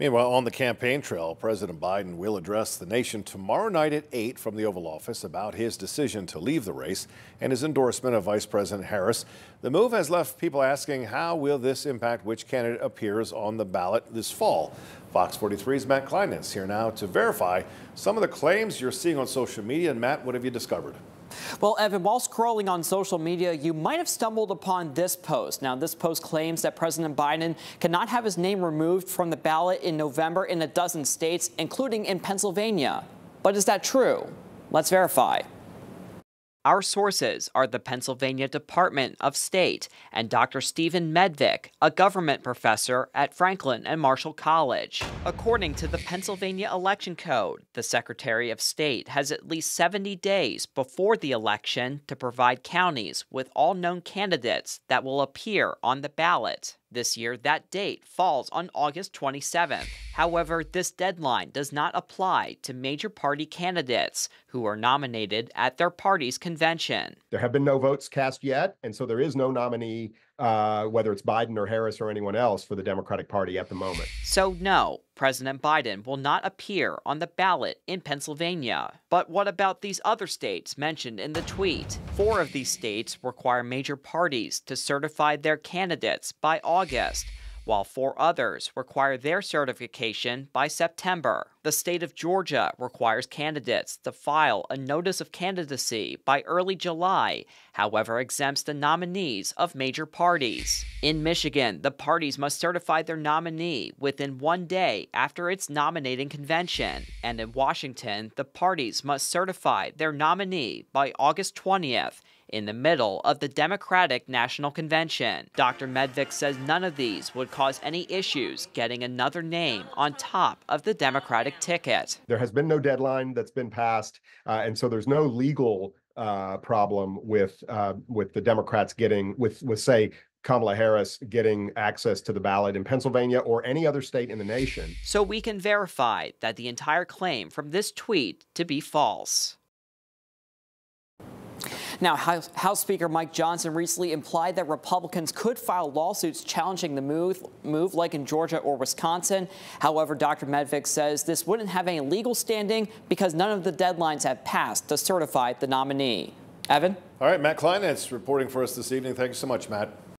Meanwhile, on the campaign trail, President Biden will address the nation tomorrow night at 8 from the Oval Office about his decision to leave the race and his endorsement of Vice President Harris. The move has left people asking, how will this impact which candidate appears on the ballot this fall? Fox 43's Matt Kleinitz here now to verify some of the claims you're seeing on social media. And Matt, what have you discovered? Well, Evan, while scrolling on social media, you might have stumbled upon this post. Now, this post claims that President Biden cannot have his name removed from the ballot in November in a dozen states, including in Pennsylvania. But is that true? Let's verify. Our sources are the Pennsylvania Department of State and Dr. Stephen Medvic, a government professor at Franklin&Marshall College. According to the Pennsylvania Election Code, the Secretary of State has at least 70 days before the election to provide counties with all known candidates that will appear on the ballot. This year, that date falls on August 27th. However, this deadline does not apply to major party candidates who are nominated at their party's convention. There have been no votes cast yet, and so there is no nominee, whether it's Biden or Harris or anyone else, for the Democratic Party at the moment. So no, President Biden will not appear on the ballot in Pennsylvania. But what about these other states mentioned in the tweet? 4 of these states require major parties to certify their candidates by August, while 4 others require their certification by September. The state of Georgia requires candidates to file a notice of candidacy by early July, however exempts the nominees of major parties. In Michigan, the parties must certify their nominee within 1 day after its nominating convention. And in Washington, the parties must certify their nominee by August 20th. In the middle of the Democratic National Convention. Dr. Medvic says none of these would cause any issues getting another name on top of the Democratic ticket. There has been no deadline that's been passed, and so there's no legal problem with the Democrats getting, with say, Kamala Harris getting access to the ballot in Pennsylvania or any other state in the nation. So we can verify that the entire claim from this tweet to be false. Now, House Speaker Mike Johnson recently implied that Republicans could file lawsuits challenging the move like in Georgia or Wisconsin. However, Dr. Medvic says this wouldn't have any legal standing because none of the deadlines have passed to certify the nominee. Evan? All right, Matt Kleinitz reporting for us this evening. Thank you so much, Matt.